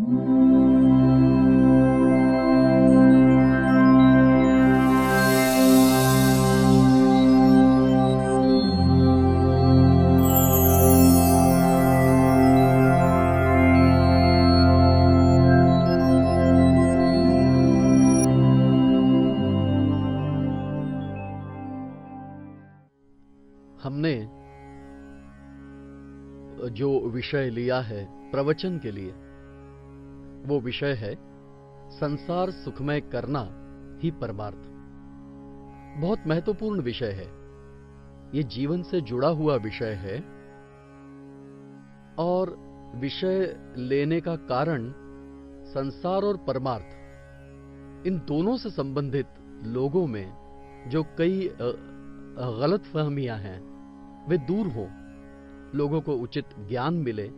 हमने जो विषय लिया है प्रवचन के लिए, वो विषय है संसार सुखमय करना ही परमार्थ। बहुत महत्वपूर्ण विषय है, ये जीवन से जुड़ा हुआ विषय है। और विषय लेने का कारण संसार और परमार्थ, इन दोनों से संबंधित लोगों में जो कई गलतफहमियां हैं वे दूर हो, लोगों को उचित ज्ञान मिले,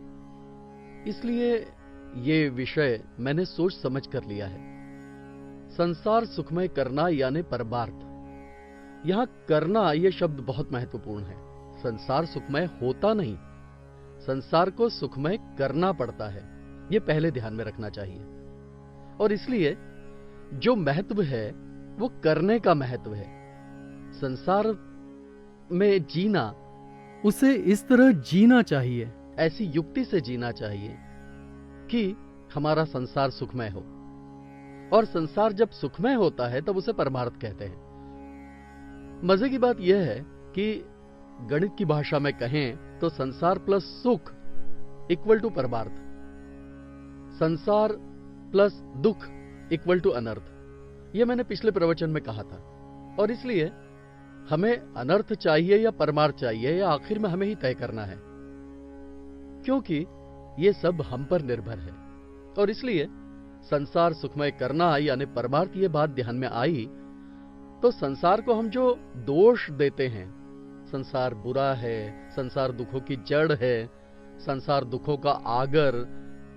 इसलिए ये विषय मैंने सोच समझ कर लिया है। संसार सुखमय करना यानी परमार्थ। यहां करना ये शब्द बहुत महत्वपूर्ण है। संसार सुखमय होता नहीं, संसार को सुखमय करना पड़ता है, ये पहले ध्यान में रखना चाहिए। और इसलिए जो महत्व है वो करने का महत्व है। संसार में जीना, उसे इस तरह जीना चाहिए, ऐसी युक्ति से जीना चाहिए कि हमारा संसार सुखमय हो। और संसार जब सुखमय होता है तब उसे परमार्थ कहते हैं। मजे की बात यह है कि गणित की भाषा में कहें तो संसार प्लस सुख इक्वल टू परमार्थ, संसार प्लस दुख इक्वल टू अनर्थ। यह मैंने पिछले प्रवचन में कहा था। और इसलिए हमें अनर्थ चाहिए या परमार्थ चाहिए, या आखिर में हमें ही तय करना है, क्योंकि ये सब हम पर निर्भर है। और इसलिए संसार सुखमय करना यानी परमार्थ, ये बात ध्यान में आई तो संसार को हम जो दोष देते हैं, संसार बुरा है, संसार दुखों की जड़ है, संसार दुखों का आगर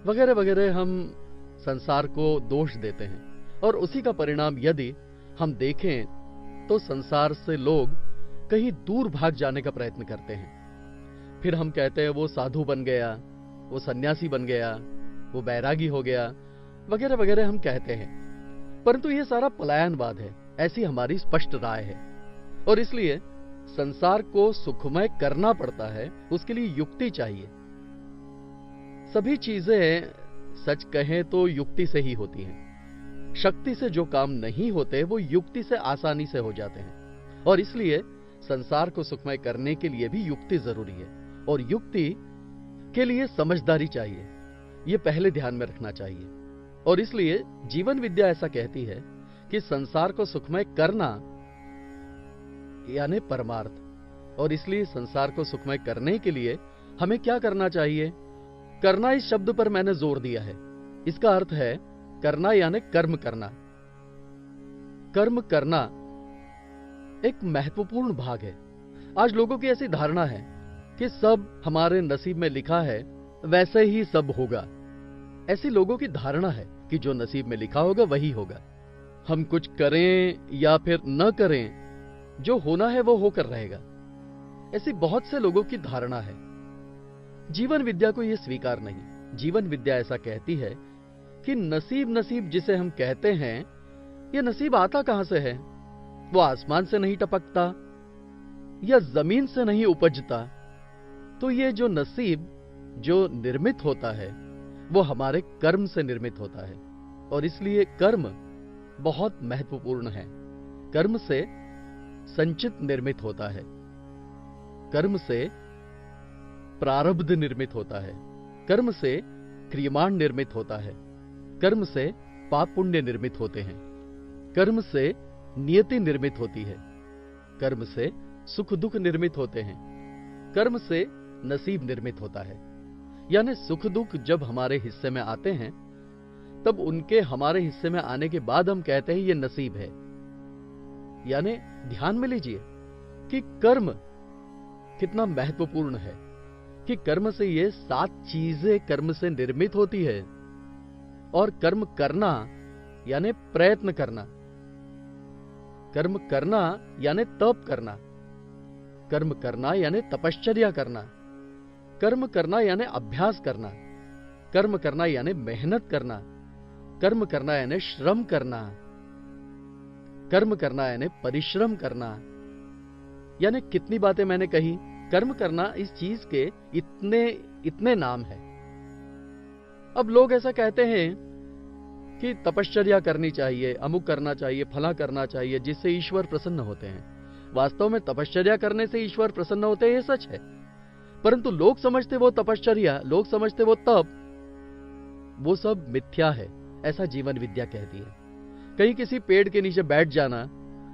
वगैरह वगैरह, हम संसार को दोष देते हैं। और उसी का परिणाम यदि हम देखें तो संसार से लोग कहीं दूर भाग जाने का प्रयत्न करते हैं। फिर हम कहते हैं वो साधु बन गया, वो सन्यासी बन गया, वो बैरागी हो गया, वगैरह वगैरह हम कहते हैं। परंतु ये सारा पलायनवाद है, ऐसी हमारी स्पष्ट राय है। और इसलिए संसार को सुखमय करना पड़ता है, उसके लिए युक्ति चाहिए। सभी चीजें सच कहें तो युक्ति से ही होती हैं। शक्ति से जो काम नहीं होते वो युक्ति से आसानी से हो जाते हैं। और इसलिए संसार को सुखमय करने के लिए भी युक्ति जरूरी है। और युक्ति के लिए समझदारी चाहिए, ये पहले ध्यान में रखना चाहिए। और इसलिए जीवन विद्या ऐसा कहती है कि संसार को सुखमय करना यानी परमार्थ। और इसलिए संसार को सुखमय करने के लिए हमें क्या करना चाहिए? करना, इस शब्द पर मैंने जोर दिया है। इसका अर्थ है करना यानी कर्म करना। कर्म करना एक महत्वपूर्ण भाग है। आज लोगों की ऐसी धारणा है कि सब हमारे नसीब में लिखा है, वैसे ही सब होगा। ऐसी लोगों की धारणा है कि जो नसीब में लिखा होगा वही होगा। हम कुछ करें या फिर न करें, जो होना है वो होकर रहेगा। ऐसी बहुत से लोगों की धारणा है। जीवन विद्या को यह स्वीकार नहीं। जीवन विद्या ऐसा कहती है कि नसीब नसीब जिसे हम कहते हैं, यह नसीब आता कहां से है? वो आसमान से नहीं टपकता या जमीन से नहीं उपजता। तो ये जो नसीब जो निर्मित होता है वो हमारे कर्म से निर्मित होता है। और इसलिए कर्म बहुत महत्वपूर्ण है। कर्म से संचित निर्मित होता है, कर्म से प्रारब्ध निर्मित होता है, कर्म से क्रियमाण निर्मित होता है, कर्म से पाप पुण्य निर्मित होते हैं, कर्म से नियति निर्मित होती है, कर्म से सुख दुख निर्मित होते हैं, कर्म से नसीब निर्मित होता है। यानी सुख दुख जब हमारे हिस्से में आते हैं तब उनके हमारे हिस्से में आने के बाद हम कहते हैं ये नसीब है। यानी ध्यान में लीजिए कि कर्म कितना महत्वपूर्ण है, कि कर्म से ये 7 चीजें कर्म से निर्मित होती है। और कर्म करना यानी प्रयत्न करना, कर्म करना यानी तप करना, कर्म करना यानी तपश्चर्या करना, कर्म करना यानी अभ्यास करना, कर्म करना यानी मेहनत करना, कर्म करना यानी श्रम करना, कर्म करना यानी परिश्रम करना। यानी कितनी बातें मैंने कही। कर्म करना इस चीज के इतने इतने नाम है। अब लोग ऐसा कहते हैं कि तपश्चर्या करनी चाहिए, अमुक करना चाहिए, फला करना चाहिए, जिससे ईश्वर प्रसन्न होते हैं। वास्तव में तपश्चर्या करने से ईश्वर प्रसन्न होते हैं, ये सच है। परंतु लोग समझते वो तपश्चर्या, लोग समझते वो तप, वो सब मिथ्या है, ऐसा जीवन विद्या कहती है। कहीं किसी पेड़ के नीचे बैठ जाना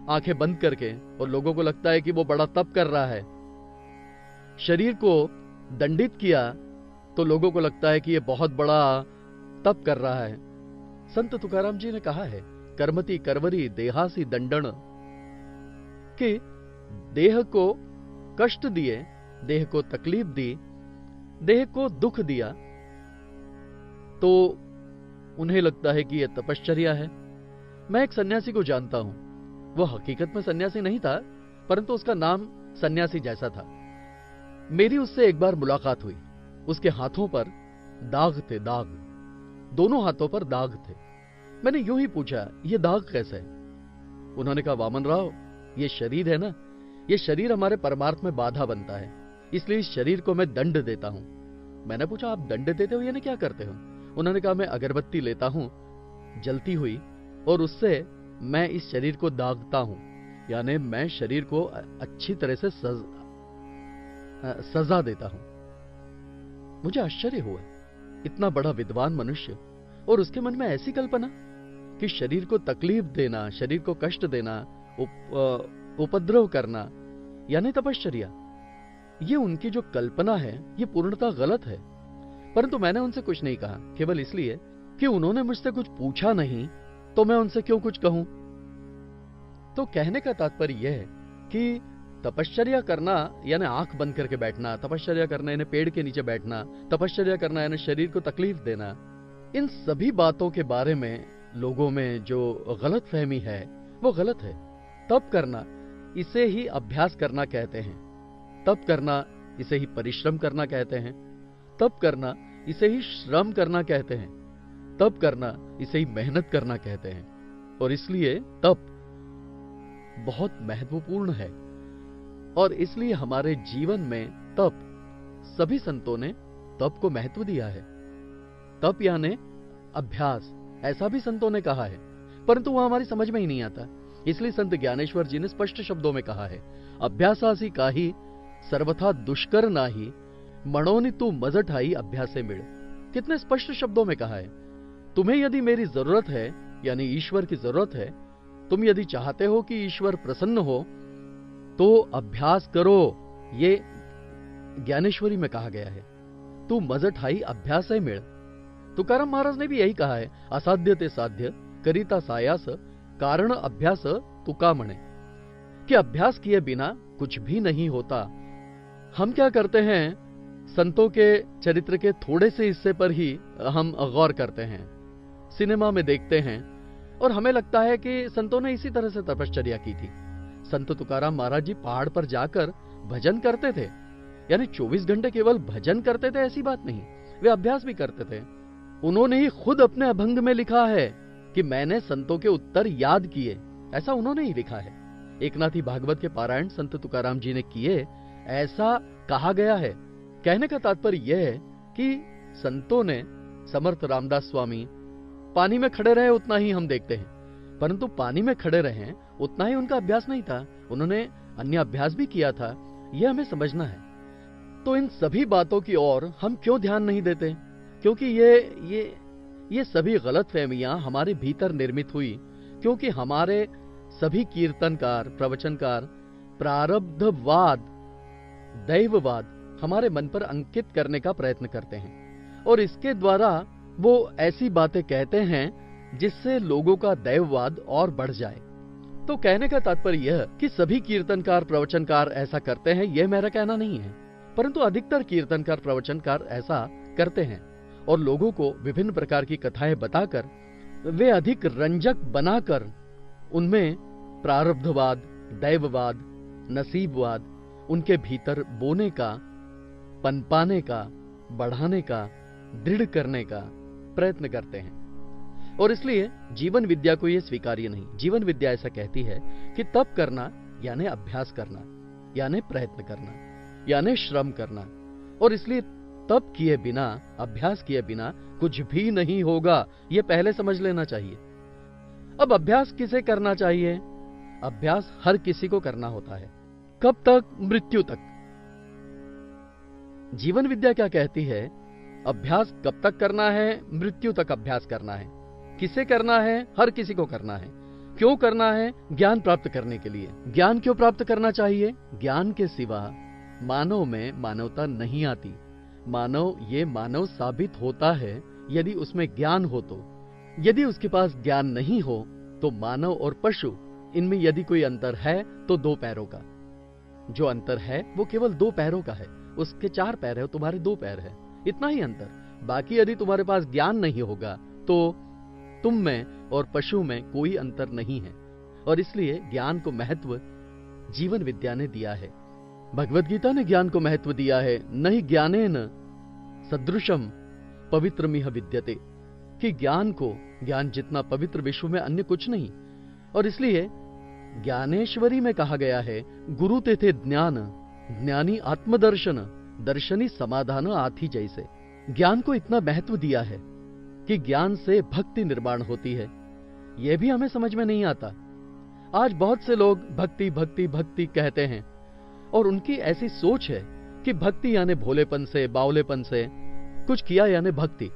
आंखें बंद करके, और लोगों को लगता है कि वो बड़ा तप कर रहा है। शरीर को दंडित किया तो लोगों को लगता है कि ये बहुत बड़ा तप कर रहा है। संत तुकाराम जी ने कहा है, कर्मति करवरी देहासी दंडन, कि देह को कष्ट दिए, देह को तकलीफ दी, देह को दुख दिया, तो उन्हें लगता है कि यह तपश्चर्या है। मैं एक सन्यासी को जानता हूं। वो हकीकत में सन्यासी नहीं था, परंतु उसका नाम सन्यासी जैसा था। मेरी उससे एक बार मुलाकात हुई। उसके हाथों पर दाग थे, दाग, दोनों हाथों पर दाग थे। मैंने यूं ही पूछा, ये दाग कैसे है? उन्होंने कहा, वामन राव, ये शरीर है ना, ये शरीर हमारे परमार्थ में बाधा बनता है, इसलिए इस शरीर को मैं दंड देता हूं। मैंने पूछा, आप दंड देते हो यानी क्या करते हो? उन्होंने कहा, मैं अगरबत्ती लेता हूं जलती हुई, और उससे मैं इस शरीर को दागता हूं, यानी मैं शरीर को अच्छी तरह से सजा देता हूं। मुझे आश्चर्य हुआ, इतना बड़ा विद्वान मनुष्य, और उसके मन में ऐसी कल्पना कि शरीर को तकलीफ देना, शरीर को कष्ट देना, उपद्रव करना यानी तपश्चर्या। ये उनकी जो कल्पना है, ये पूर्णतः गलत है। परंतु मैंने उनसे कुछ नहीं कहा, केवल इसलिए कि उन्होंने मुझसे कुछ पूछा नहीं, तो मैं उनसे क्यों कुछ कहूं। तो कहने का तात्पर्य यह है कि तपश्चर्या करना यानी आंख बंद करके बैठना, तपश्चर्या करना यानी पेड़ के नीचे बैठना, तपश्चर्या करना यानी शरीर को तकलीफ देना, इन सभी बातों के बारे में लोगों में जो गलत फहमी है वो गलत है। तप करना, इसे ही अभ्यास करना कहते हैं। तप करना, इसे ही परिश्रम करना कहते हैं। तप करना, इसे ही श्रम करना कहते हैं। तप करना, इसे ही मेहनत करना कहते हैं। और इसलिए तप बहुत महत्वपूर्ण है, और इसलिए हमारे जीवन में तप, सभी संतों ने तप को महत्व दिया है। तप यानी अभ्यास, ऐसा भी संतों ने कहा है, परंतु वह हमारी समझ में ही नहीं आता। इसलिए संत ज्ञानेश्वर जी ने स्पष्ट शब्दों में कहा है, अभ्यासासी काही सर्वथा दुष्कर नाही, मणोनि तू मजठाई अभ्यासे मिल। कितने स्पष्ट शब्दों में कहा है। तुम्हें यदि मेरी जरूरत है, यानी ईश्वर की जरूरत है, तुम यदि चाहते हो कि ईश्वर प्रसन्न हो, तो अभ्यास करो। ये ज्ञानेश्वरी में कहा गया है। तू मजठाई अभ्यास मिल। तुकाराम महाराज ने भी यही कहा है, असाध्य ते साध्य करिता सायास, कारण अभ्यास तुका मणे, कि अभ्यास किए बिना कुछ भी नहीं होता। हम क्या करते हैं, संतों के चरित्र के थोड़े से हिस्से पर ही हम गौर करते हैं, सिनेमा में देखते हैं, और हमें लगता है कि संतों ने इसी तरह से तपश्चर्या की थी। संत तुकाराम महाराज जी पहाड़ पर जाकर भजन करते थे, यानी 24 घंटे केवल भजन करते थे ऐसी बात नहीं, वे अभ्यास भी करते थे। उन्होंने ही खुद अपने अभंग में लिखा है कि मैंने संतों के उत्तर याद किए, ऐसा उन्होंने ही लिखा है। एकनाथी भागवत के पारायण संत तुकाराम जी ने किए, ऐसा कहा गया है। कहने का तात्पर्य यह है कि संतों ने, समर्थ रामदास स्वामी पानी में खड़े रहे उतना ही हम देखते हैं, परंतु पानी में खड़े रहे उतना ही उनका अभ्यास नहीं था, उन्होंने अन्य अभ्यास भी किया था। यह हमें समझना है। तो इन सभी बातों की ओर हम क्यों ध्यान नहीं देते? क्योंकि ये सभी गलतफहमियां हमारे भीतर निर्मित हुई, क्योंकि हमारे सभी कीर्तनकार, प्रवचनकार प्रारब्धवाद, दैववाद हमारे मन पर अंकित करने का प्रयत्न करते हैं, और इसके द्वारा वो ऐसी बातें कहते हैं जिससे लोगों का दैववाद और बढ़ जाए। तो कहने का तात्पर्य यह कि सभी कीर्तनकार, प्रवचनकार ऐसा करते हैं, यह मेरा कहना नहीं है, परंतु अधिकतर कीर्तनकार, प्रवचनकार ऐसा करते हैं, और लोगों को विभिन्न प्रकार की कथाएं बताकर, वे अधिक रंजक बनाकर उनमें प्रारब्धवाद, दैववाद, नसीबवाद उनके भीतर बोने का, पनपाने का, बढ़ाने का दृढ़ करने का प्रयत्न करते हैं। और इसलिए जीवन विद्या को यह स्वीकार्य नहीं। जीवन विद्या ऐसा कहती है कि तप करना यानी अभ्यास करना, यानी प्रयत्न करना, यानी श्रम करना। और इसलिए तप किए बिना, अभ्यास किए बिना कुछ भी नहीं होगा, यह पहले समझ लेना चाहिए। अब अभ्यास किसे करना चाहिए? अभ्यास हर किसी को करना होता है। कब तक? मृत्यु तक। जीवन विद्या क्या कहती है? अभ्यास कब तक करना है? मृत्यु तक अभ्यास करना है। किसे करना है? हर किसी को करना है। क्यों करना है? ज्ञान प्राप्त करने के लिए। ज्ञान क्यों प्राप्त करना चाहिए? ज्ञान के सिवा मानव में मानवता नहीं आती। मानव ये मानव साबित होता है यदि उसमें ज्ञान हो तो। यदि उसके पास ज्ञान नहीं हो तो मानव और पशु, इनमें यदि कोई अंतर है तो 2 पैरों का। जो अंतर है वो केवल 2 पैरों का है। उसके 4 पैर है, तुम्हारे 2 पैर है, इतना ही अंतर। बाकी यदि तुम्हारे पास ज्ञान नहीं होगा तो तुम में और पशु में कोई अंतर नहीं है। और इसलिए ज्ञान को महत्व जीवन विद्या ने दिया है। भगवद गीता ने ज्ञान को महत्व दिया है। नहीं ज्ञानेन सदृशम पवित्रमिह विद्यते, कि ज्ञान जितना पवित्र विश्व में अन्य कुछ नहीं। और इसलिए ज्ञानेश्वरी में कहा गया है, गुरु तेथे ज्ञान ज्ञानी आत्मदर्शन दर्शनी समाधान आथी जैसे। ज्ञान को इतना महत्व दिया है कि ज्ञान से भक्ति निर्माण होती है। यह भी हमें समझ में नहीं आता। आज बहुत से लोग भक्ति भक्ति भक्ति कहते हैं और उनकी ऐसी सोच है कि भक्ति यानी भोलेपन से, बावलेपन से कुछ किया यानी भक्ति।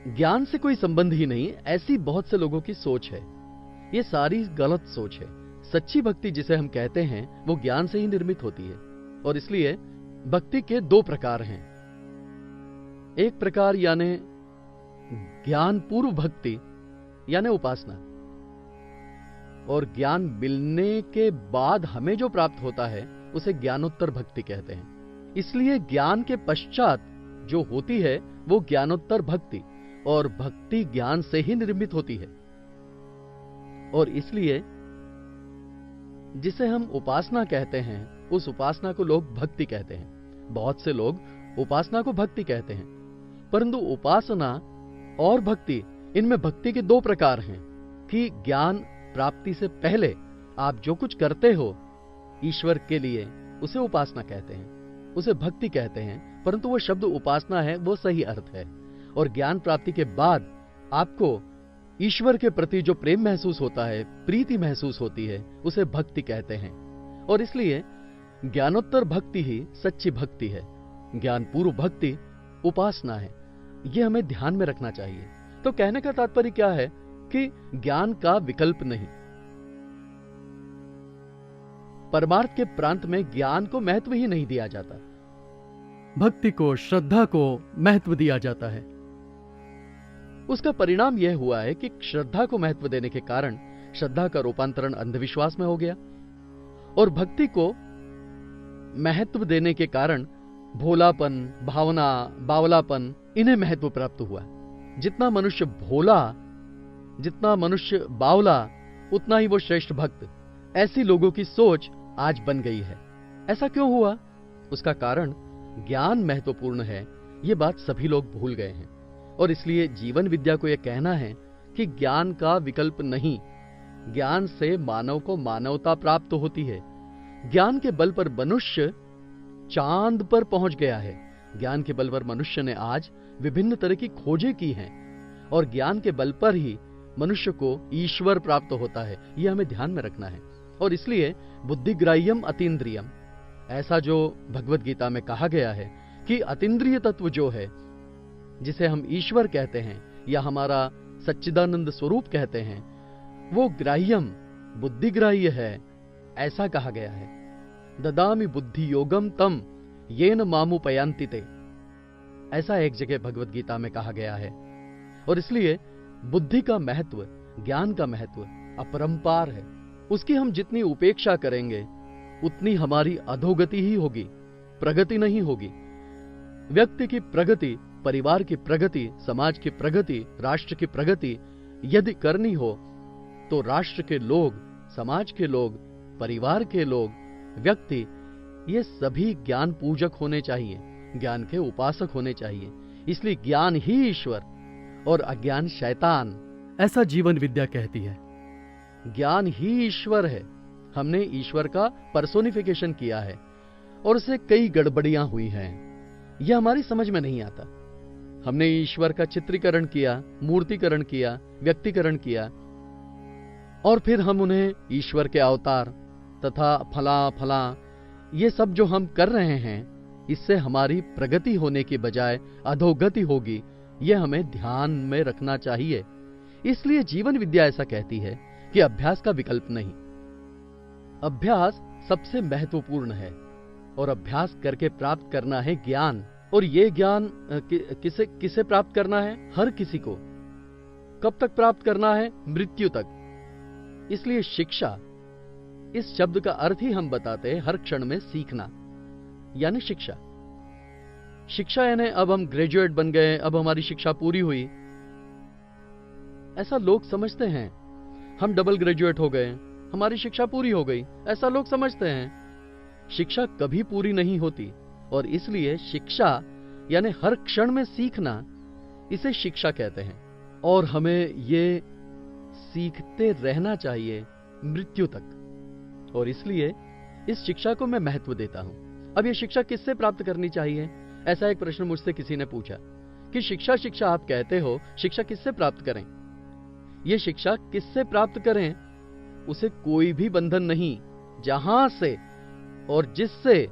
ज्ञान से कोई संबंध ही नहीं, ऐसी बहुत से लोगों की सोच है। ये सारी गलत सोच है। सच्ची भक्ति जिसे हम कहते हैं वो ज्ञान से ही निर्मित होती है। और इसलिए भक्ति के 2 प्रकार हैं। एक प्रकार यानी ज्ञान पूर्व भक्ति यानी उपासना, और ज्ञान मिलने के बाद हमें जो प्राप्त होता है उसे ज्ञानोत्तर भक्ति कहते हैं। इसलिए ज्ञान के पश्चात जो होती है वो ज्ञानोत्तर भक्ति, और भक्ति ज्ञान से ही निर्मित होती है। और इसलिए जिसे हम उपासना कहते हैं उस उपासना को लोग भक्ति कहते हैं। बहुत से लोग उपासना को भक्ति कहते हैं, परंतु उपासना और भक्ति, इनमें भक्ति के 2 प्रकार हैं कि ज्ञान प्राप्ति से पहले आप जो कुछ करते हो ईश्वर के लिए उसे उपासना कहते हैं, उसे भक्ति कहते हैं। परंतु वो शब्द उपासना है, वो सही अर्थ है। और ज्ञान प्राप्ति के बाद आपको ईश्वर के प्रति जो प्रेम महसूस होता है, प्रीति महसूस होती है, उसे भक्ति कहते हैं। और इसलिए ज्ञानोत्तर भक्ति ही सच्ची भक्ति है। ज्ञान पूर्व भक्ति उपासना है। यह हमें ध्यान में रखना चाहिए। तो कहने का तात्पर्य क्या है कि ज्ञान का विकल्प नहीं। परमार्थ के प्रांत में ज्ञान को महत्व ही नहीं दिया जाता, भक्ति को, श्रद्धा को महत्व दिया जाता है। उसका परिणाम यह हुआ है कि श्रद्धा को महत्व देने के कारण श्रद्धा का रूपांतरण अंधविश्वास में हो गया, और भक्ति को महत्व देने के कारण भोलापन, भावना, बावलापन, इन्हें महत्व प्राप्त हुआ। जितना मनुष्य भोला, जितना मनुष्य बावला, उतना ही वो श्रेष्ठ भक्त। ऐसी लोगों की सोच आज बन गई है। ऐसा क्यों हुआ? उसका कारण ज्ञान महत्वपूर्ण है, ये बात सभी लोग भूल गए हैं। और इसलिए जीवन विद्या को यह कहना है कि ज्ञान का विकल्प नहीं। ज्ञान से मानव को मानवता प्राप्त होती है। ज्ञान के बल पर मनुष्य चांद पर पहुंच गया है। ज्ञान के बल पर मनुष्य ने आज विभिन्न तरह की खोजें की हैं, और ज्ञान के बल पर ही मनुष्य को ईश्वर प्राप्त होता है। यह हमें ध्यान में रखना है। और इसलिए बुद्धिग्राह्यम अतीन्द्रियम, ऐसा जो भगवद गीता में कहा गया है कि अतीन्द्रिय तत्व जो है, जिसे हम ईश्वर कहते हैं या हमारा सच्चिदानंद स्वरूप कहते हैं, वो ग्राह्यम, बुद्धिग्राह्य है, ऐसा कहा गया है। ददामि बुद्धि योगम तम येन मामुपयांति ते, ऐसा एक जगह भगवद गीता में कहा गया है। और इसलिए बुद्धि का महत्व, ज्ञान का महत्व अपरंपार है। उसकी हम जितनी उपेक्षा करेंगे उतनी हमारी अधोगति ही होगी, प्रगति नहीं होगी। व्यक्ति की प्रगति, परिवार की प्रगति, समाज की प्रगति, राष्ट्र की प्रगति यदि करनी हो तो राष्ट्र के लोग, समाज के लोग, परिवार के लोग, व्यक्ति, ये सभी ज्ञान पूजक होने चाहिए। ज्ञान के उपासक होने चाहिए। इसलिए ज्ञान ही ईश्वर और अज्ञान शैतान, ऐसा जीवन विद्या कहती है। ज्ञान ही ईश्वर है। हमने ईश्वर का पर्सोनिफिकेशन किया है और उससे कई गड़बड़ियां हुई हैं। यह हमारी समझ में नहीं आता। हमने ईश्वर का चित्रीकरण किया, मूर्तिकरण किया, व्यक्तिकरण किया और फिर हम उन्हें ईश्वर के अवतार तथा फला फला ये सब जो हम कर रहे हैं, इससे हमारी प्रगति होने की बजाय अधोगति होगी। यह हमें ध्यान में रखना चाहिए। इसलिए जीवन विद्या ऐसा कहती है कि अभ्यास का विकल्प नहीं। अभ्यास सबसे महत्वपूर्ण है और अभ्यास करके प्राप्त करना है ज्ञान। और ये ज्ञान किसे प्राप्त करना है? हर किसी को। कब तक प्राप्त करना है? मृत्यु तक। इसलिए शिक्षा, इस शब्द का अर्थ ही हम बताते हैं, हर क्षण में सीखना यानी शिक्षा। शिक्षा यानी अब हम ग्रेजुएट बन गए, अब हमारी शिक्षा पूरी हुई, ऐसा लोग समझते हैं। हम डबल ग्रेजुएट हो गए, हमारी शिक्षा पूरी हो गई, ऐसा लोग समझते हैं। शिक्षा कभी पूरी नहीं होती और इसलिए शिक्षा यानी हर क्षण में सीखना, इसे शिक्षा कहते हैं। और हमें ये सीखते रहना चाहिए मृत्यु तक। और इसलिए इस शिक्षा को मैं महत्व देता हूं। अब ये शिक्षा किससे प्राप्त करनी चाहिए? ऐसा एक प्रश्न मुझसे किसी ने पूछा कि शिक्षा आप कहते हो, शिक्षा किससे प्राप्त करें? ये शिक्षा किससे प्राप्त करें? उसे कोई भी बंधन नहीं, जहां से और जिससे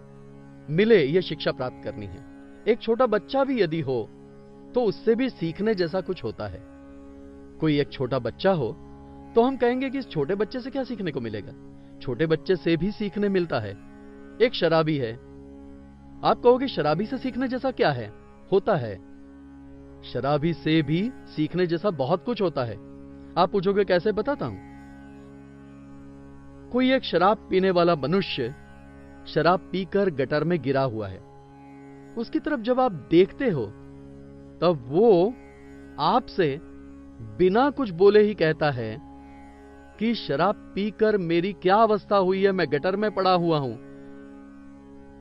मिले ये शिक्षा प्राप्त करनी है। एक छोटा बच्चा भी यदि हो तो उससे भी सीखने जैसा कुछ होता है। कोई एक छोटा बच्चा हो तो हम कहेंगे कि इस छोटे बच्चे से क्या सीखने को मिलेगा? छोटे बच्चे से भी सीखने मिलता है। एक शराबी है, आप कहोगे शराबी से सीखने जैसा क्या है? होता है, शराबी से भी सीखने जैसा बहुत कुछ होता है। आप पूछोगे कैसे? बताता हूं। कोई एक शराब पीने वाला मनुष्य शराब पीकर गटर में गिरा हुआ है। उसकी तरफ जब आप देखते हो तब वो आपसे बिना कुछ बोले ही कहता है कि शराब पीकर मेरी क्या अवस्था हुई है, मैं गटर में पड़ा हुआ हूं,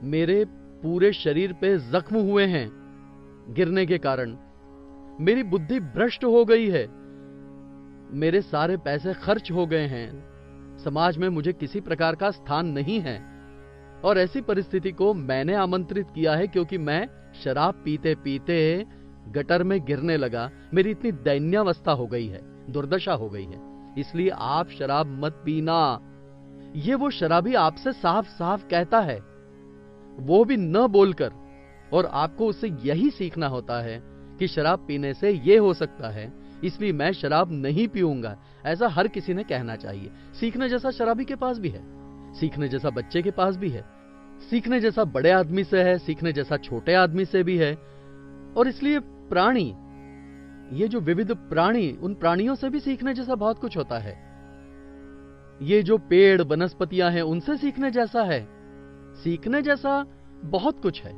मेरे पूरे शरीर पे जख्म हुए हैं गिरने के कारण, मेरी बुद्धि भ्रष्ट हो गई है, मेरे सारे पैसे खर्च हो गए हैं, समाज में मुझे किसी प्रकार का स्थान नहीं है। और ऐसी परिस्थिति को मैंने आमंत्रित किया है क्योंकि मैं शराब पीते पीते गटर में गिरने लगा, मेरी इतनी दैन्यावस्था हो गई है, दुर्दशा हो गई है, इसलिए आप शराब मत पीना। ये वो शराबी आपसे साफ साफ कहता है, वो भी न बोलकर। और आपको उससे यही सीखना होता है कि शराब पीने से ये हो सकता है, इसलिए मैं शराब नहीं पीऊंगा। ऐसा हर किसी ने कहना चाहिए। सीखने जैसा शराबी के पास भी है, सीखने जैसा बच्चे के पास भी है, सीखने जैसा बड़े आदमी से है, सीखने जैसा छोटे आदमी से भी है। और इसलिए प्राणी, ये जो विविध प्राणी, उन प्राणियों से भी सीखने जैसा बहुत कुछ होता है। ये जो पेड़ वनस्पतियां हैं, उनसे सीखने जैसा है, सीखने जैसा बहुत कुछ है।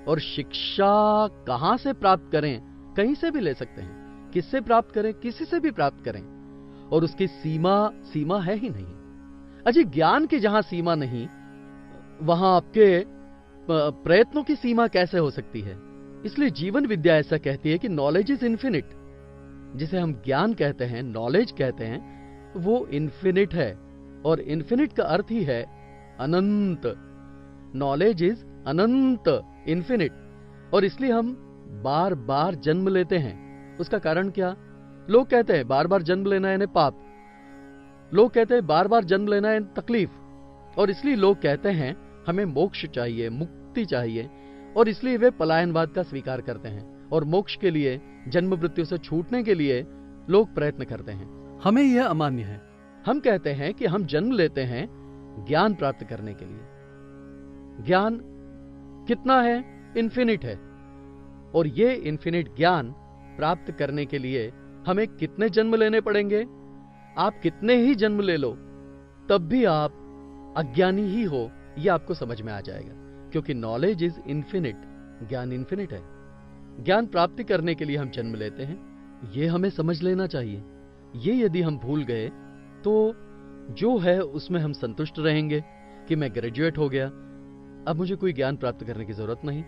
और शिक्षा कहां से प्राप्त करें? कहीं से भी ले सकते हैं। किससे प्राप्त करें? किसी से भी प्राप्त करें। और उसकी सीमा है ही नहीं। अजी ज्ञान की जहां सीमा नहीं, वहां आपके प्रयत्नों की सीमा कैसे हो सकती है? इसलिए जीवन विद्या ऐसा कहती है कि नॉलेज इज इन्फिनिट। जिसे हम ज्ञान कहते हैं, नॉलेज कहते हैं, वो इन्फिनिट है। और इन्फिनिट का अर्थ ही है अनंत। नॉलेज इज अनंत, इन्फिनिट। और इसलिए हम बार बार जन्म लेते हैं। उसका कारण क्या? लोग कहते हैं बार बार जन्म लेना यानी पाप, लोग कहते हैं बार बार जन्म लेना यानी तकलीफ। और इसलिए लोग कहते हैं हमें मोक्ष चाहिए, मुक्ति चाहिए, और इसलिए वे पलायनवाद का स्वीकार करते हैं। और मोक्ष के लिए, जन्म मृत्यु से छूटने के लिए लोग प्रयत्न करते हैं। हमें यह अमान्य है। हम कहते हैं कि हम जन्म लेते हैं ज्ञान प्राप्त करने के लिए। ज्ञान कितना है? इन्फिनिट है। और ये इन्फिनिट ज्ञान प्राप्त करने के लिए हमें कितने जन्म लेने पड़ेंगे? आप कितने ही जन्म ले लो, तब भी आप अज्ञानी ही हो, यह आपको समझ में आ जाएगा। क्योंकि नॉलेज इज इन्फिनिट, ज्ञान इन्फिनिट है। ज्ञान प्राप्ति करने के लिए हम जन्म लेते हैं, यह हमें समझ लेना चाहिए। ये यदि हम भूल गए तो जो है उसमें हम संतुष्ट रहेंगे कि मैं ग्रेजुएट हो गया, अब मुझे कोई ज्ञान प्राप्त करने की जरूरत नहीं।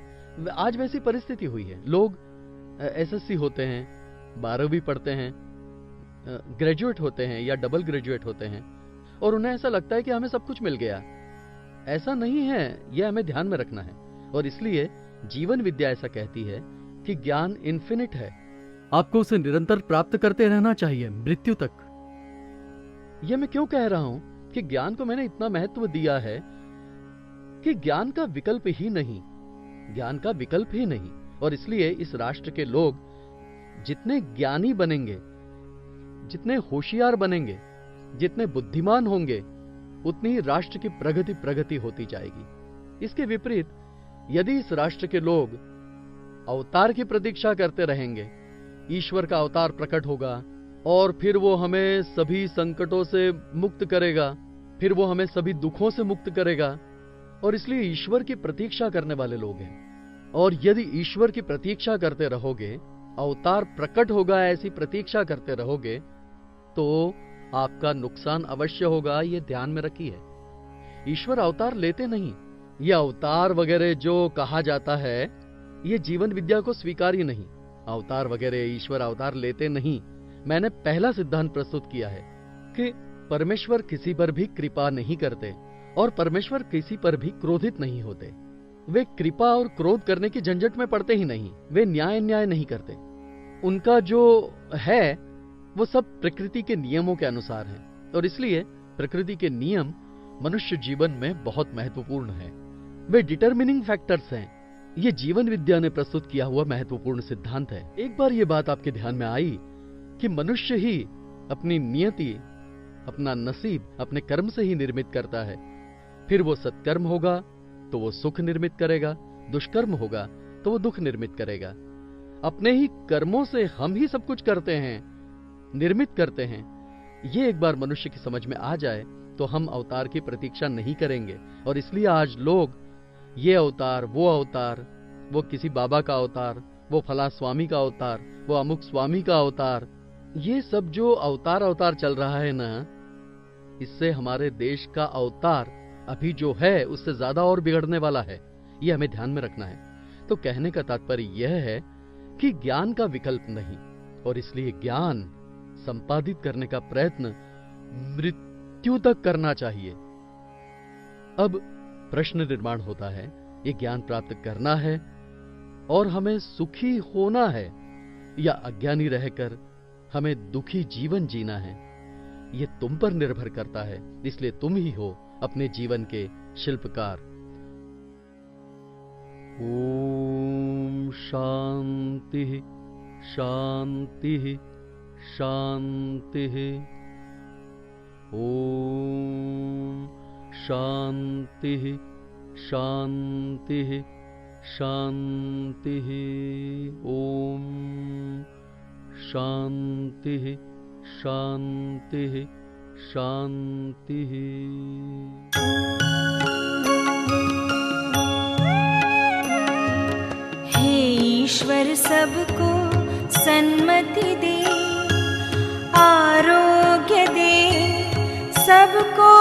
आज वैसी परिस्थिति हुई है। लोग एसएससी होते हैं, 12वीं पढ़ते हैं, ग्रेजुएट होते हैं या डबल ग्रेजुएट होते हैं और उन्हें ऐसा लगता है कि हमें सब कुछ मिल गया। ऐसा नहीं है, यह हमें ध्यान में रखना है। और इसलिए जीवन विद्या ऐसा कहती है कि ज्ञान इन्फिनिट है, आपको उसे निरंतर प्राप्त करते रहना चाहिए, मृत्यु तक। यह मैं क्यों कह रहा हूं कि ज्ञान को मैंने इतना महत्व दिया है कि ज्ञान का विकल्प ही नहीं, ज्ञान का विकल्प ही नहीं। और इसलिए इस राष्ट्र के लोग जितने ज्ञानी बनेंगे, जितने होशियार बनेंगे, जितने बुद्धिमान होंगे, उतनी राष्ट्र की प्रगति होती जाएगी। इसके विपरीत यदि इस राष्ट्र के लोग अवतार की प्रतीक्षा करते रहेंगे, ईश्वर का अवतार प्रकट होगा और फिर वो हमें सभी संकटों से मुक्त करेगा, फिर वो हमें सभी दुखों से मुक्त करेगा, और इसलिए ईश्वर की प्रतीक्षा करने वाले लोग हैं। और यदि ईश्वर की प्रतीक्षा करते रहोगे, अवतार प्रकट होगा ऐसी प्रतीक्षा करते रहोगे, तो आपका नुकसान अवश्य होगा, ये ध्यान में रखिए। ईश्वर अवतार लेते नहीं। ये अवतार वगैरह जो कहा जाता है, ये जीवन विद्या को स्वीकार्य नहीं। अवतार वगैरह, ईश्वर अवतार लेते नहीं। मैंने पहला सिद्धांत प्रस्तुत किया है कि परमेश्वर किसी पर भी कृपा नहीं करते और परमेश्वर किसी पर भी क्रोधित नहीं होते। वे कृपा और क्रोध करने की झंझट में पड़ते ही नहीं। वे न्याय नहीं करते। उनका जो है वो सब प्रकृति के नियमों के अनुसार है, और इसलिए प्रकृति के नियम मनुष्य जीवन में बहुत महत्वपूर्ण है। वे डिटरमिनिंग फैक्टर्स हैं। ये जीवन विद्या ने प्रस्तुत किया हुआ महत्वपूर्ण सिद्धांत है। एक बार ये बात आपके ध्यान में आई कि मनुष्य ही अपनी नियति, अपना नसीब अपने कर्म से ही निर्मित करता है। फिर वो सत्कर्म होगा तो वो सुख निर्मित करेगा, दुष्कर्म होगा तो वो दुख निर्मित करेगा। अपने ही कर्मों से हम ही सब कुछ करते हैं, निर्मित करते हैं। ये एक बार मनुष्य की समझ में आ जाए तो हम अवतार की प्रतीक्षा नहीं करेंगे। और इसलिए आज लोग ये अवतार, वो किसी बाबा का अवतार, वो फला स्वामी का अवतार, वो अमुक स्वामी का अवतार, ये सब जो अवतार चल रहा है ना, इससे हमारे देश का अवतार अभी जो है उससे ज्यादा और बिगड़ने वाला है। ये हमें ध्यान में रखना है। तो कहने का तात्पर्य यह है कि ज्ञान का विकल्प नहीं, और इसलिए ज्ञान संपादित करने का प्रयत्न मृत्यु तक करना चाहिए। अब प्रश्न निर्माण होता है, ये ज्ञान प्राप्त करना है और हमें सुखी होना है या अज्ञानी रहकर हमें दुखी जीवन जीना है? ये तुम पर निर्भर करता है। इसलिए तुम ही हो अपने जीवन के शिल्पकार। ओम शांति शांति शांति। ओम शांति शांति शांति। ओम शांति शांति शांति। हे ईश्वर सबको सन्मति दे, आरोग्य दे, सबको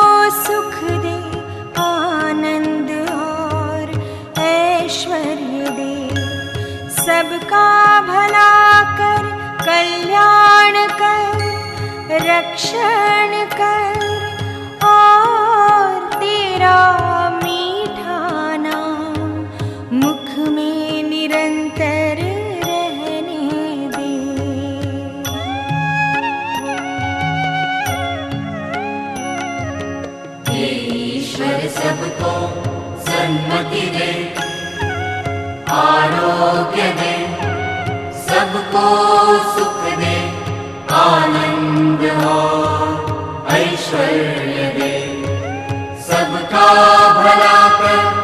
सुख दे, आनंद और ऐश्वर्य दे, सबका भला कर, कल्याण कर, रक्षण कर, और तेरा मीठा नाम मुख में निरंतर रहने दे। हे ईश्वर सबको सन्मति दे, आरोग्य दे, सबको सुख दे, आनंद और ऐश्वर्य दे, सबका भला कर,